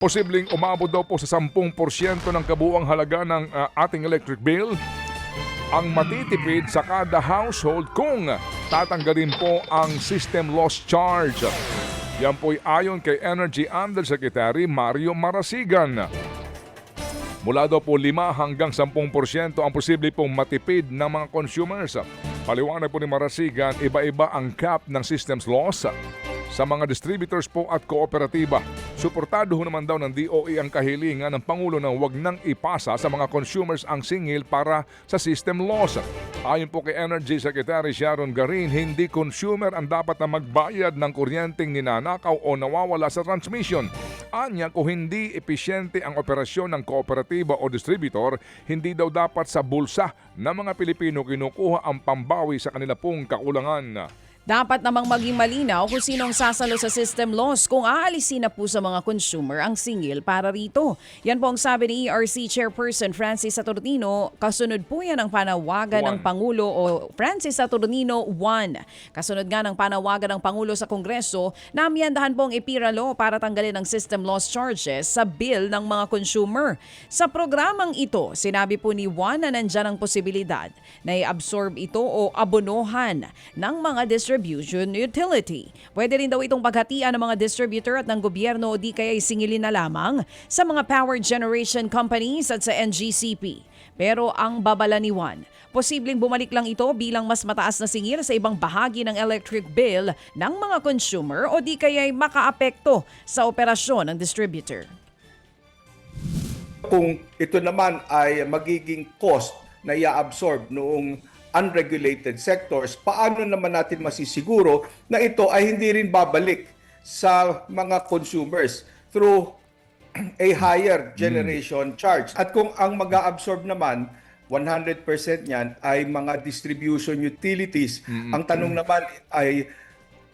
Posibleng umabot daw po sa 10% ng kabuuang halaga ng ating electric bill ang matitipid sa kada household kung tatanggalin po ang system loss charge. Yan po'y ayon kay Energy Undersecretary Mario Marasigan. Mula daw po 5 hanggang 10% ang posible pong matipid ng mga consumers. Paliwanag po ni Marasigan, iba-iba ang cap ng systems loss sa mga distributors po at kooperatiba. Suportado ho naman daw ng DOE ang kahilingan ng Pangulo na huwag nang ipasa sa mga consumers ang singil para sa system loss. Ayon po kay Energy Secretary Sharon Garin, hindi consumer ang dapat na magbayad ng kuryenteng ninanakaw o nawawala sa transmission. Anya, kung hindi epesyente ang operasyon ng kooperatiba o distributor, hindi daw dapat sa bulsa ng mga Pilipino kinukuha ang pambawi sa kanila pong kakulangan. Dapat namang maging malinaw kung sinong sasalo sa system loss kung aalisin na po sa mga consumer ang singil para rito. Yan po ang sabi ni ERC Chairperson Francis Saturnino. Kasunod po yan ang panawagan ng Pangulo o Francis Saturnino 1. Kasunod nga ng panawagan ng Pangulo sa Kongreso na amiyandahan po ang EPIRA Law para tanggalin ang system loss charges sa bill ng mga consumer. Sa programang ito, sinabi po ni Juan na nandyan ang posibilidad na i-absorb ito o abonohan ng mga distribution utility. Pwede rin daw itong paghatian ng mga distributor at ng gobyerno o di kaya isingilin na lamang sa mga power generation companies at sa NGCP. Pero ang babala ni Juan, posibleng bumalik lang ito bilang mas mataas na singil sa ibang bahagi ng electric bill ng mga consumer o di kaya makaapekto sa operasyon ng distributor. Kung ito naman ay magiging cost na i-absorb noong unregulated sectors, paano naman natin masisiguro na ito ay hindi rin babalik sa mga consumers through a higher generation charge? At kung ang mag-a-absorb naman, 100% niyan ay mga distribution utilities. Ang tanong naman ay,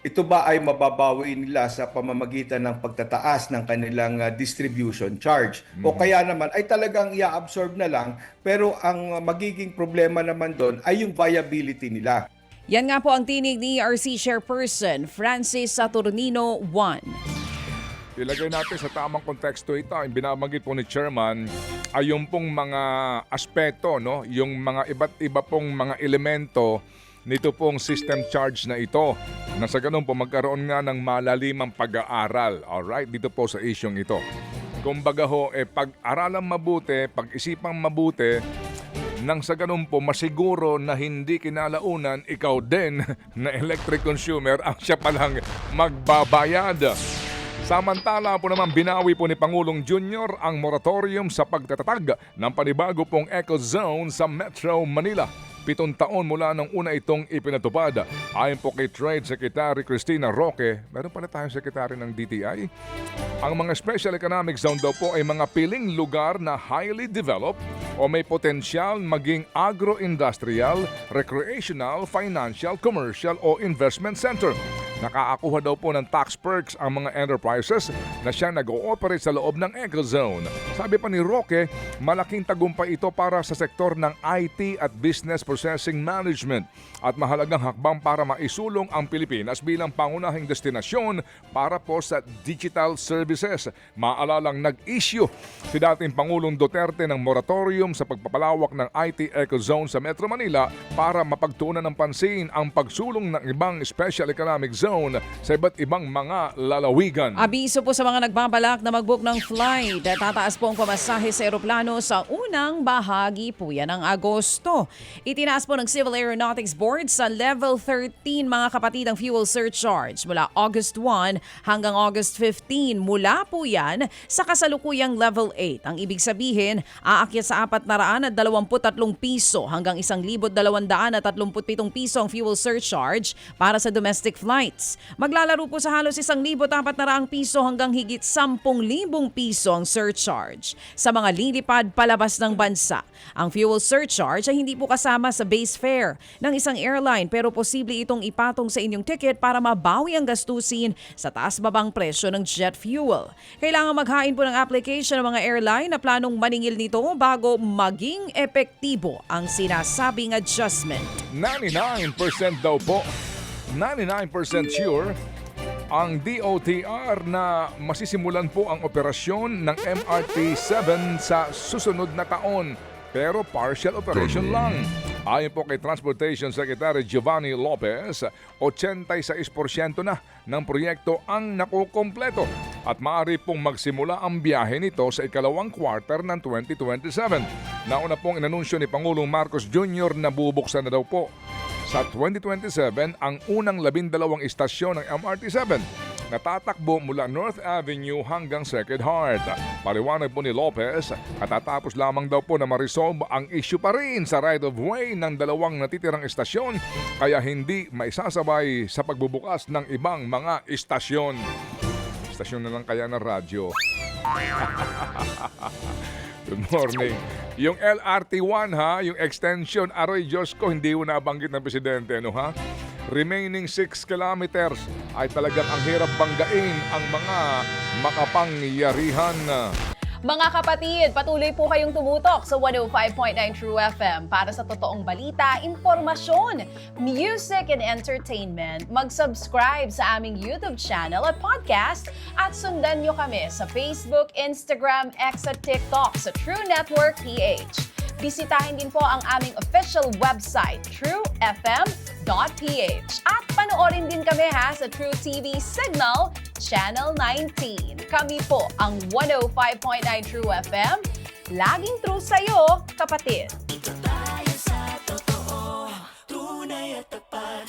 ito ba ay mababawi nila sa pamamagitan ng pagtataas ng kanilang distribution charge? O kaya naman ay talagang i-absorb na lang, pero ang magiging problema naman doon ay yung viability nila. Yan nga po ang tinig ni ERC Chairperson Francis Saturnino 1. Ilagay natin sa tamang konteksto ito. Ang binabanggit po ni Chairman ay yung pong mga aspeto, no? Yung mga iba't iba pong mga elemento nito pong system charge na ito. Na sa ganun po magkaroon nga ng malalimang pag-aaral. Alright, dito po sa isyong ito. Kumbaga ho, pag-aralan mabuti, pag-isipang mabuti, nang sa ganun po masiguro na hindi kinalaunan ikaw din na electric consumer ang siya palang magbabayad. Samantala po naman binawi po ni Pangulong Junior ang moratorium sa pagtatatag ng panibago pong eco zone sa Metro Manila. 7 taon mula nung una itong ipinatupad. Ayon po kay Trade Secretary Cristina Roque, meron pala tayong sekretary ng DTI. Ang mga Special Economic Zone daw po ay mga piling lugar na highly developed o may potensyal maging agro-industrial, recreational, financial, commercial o investment center. Nakaakuha daw po ng tax perks ang mga enterprises na siya nag-ooperate sa loob ng Ecozone. Sabi pa ni Roque, malaking tagumpay ito para sa sektor ng IT at Business Processing Management at mahalagang hakbang para maisulong ang Pilipinas bilang pangunahing destinasyon para po sa digital services. Maalalang nag-issue si dating Pangulong Duterte ng moratorium sa pagpapalawak ng IT Ecozone sa Metro Manila para mapagtuunan ng pansin ang pagsulong ng ibang Special Economic Zone sa iba't ibang mga lalawigan. Abiso po sa mga nagbabalak na mag-book ng flight. Tataas po ang pamasahe sa eroplano sa unang bahagi po yan ng Agosto. Itinaas po ng Civil Aeronautics Board sa Level 13 mga kapatid ang fuel surcharge mula August 1 hanggang August 15. Mula po yan sa kasalukuyang Level 8. Ang ibig sabihin, aakyat sa 423 piso hanggang 1,237 piso ang fuel surcharge para sa domestic flight. Maglalaro po sa halos 1,400 piso hanggang higit 10,000 piso ang surcharge. Sa mga lilipad palabas ng bansa, ang fuel surcharge ay hindi po kasama sa base fare ng isang airline pero posible itong ipatong sa inyong ticket para mabawi ang gastusin sa taas-babang presyo ng jet fuel. Kailangan maghain po ng application ng mga airline na planong maningil nito bago maging epektibo ang sinasabing adjustment. 99% daw po, 99% sure ang DOTR na masisimulan po ang operasyon ng MRT-7 sa susunod na taon. Pero partial operation lang. Ayon po kay Transportation Secretary Giovanni Lopez, 86% na ng proyekto ang nakukompleto at maaari pong magsimula ang biyahe nito sa ikalawang quarter ng 2027. Nauna pong inanunsyo ni Pangulong Marcos Jr. na bubuksan na daw po sa 2027 ang unang 12 istasyon ng MRT-7 na tatakbo mula North Avenue hanggang Sacred Heart. Paliwanag po ni Lopez, katatapos lamang daw po na ma-resolve ang issue pa rin sa right-of-way ng dalawang natitirang istasyon kaya hindi maisasabay sa pagbubukas ng ibang mga istasyon. Istasyon na lang kaya ng radyo. Good morning. Yung LRT1 ha, yung extension, aroy Diyos ko, hindi ko nabanggit ng presidente, no ha? Remaining 6 kilometers ay talagang ang hirap banggain ang mga makapangyarihan. Mga kapatid, patuloy po kayong tumutok sa 105.9 True FM para sa totoong balita, impormasyon, music and entertainment. Mag-subscribe sa aming YouTube channel at podcast at sundan nyo kami sa Facebook, Instagram, X at TikTok sa True Network PH. Bisitahin din po ang aming official website, truefm.ph. At panoorin din kami sa True TV Signal, Channel 19. Kami po ang 105.9 True FM. Laging true sa'yo, kapatid.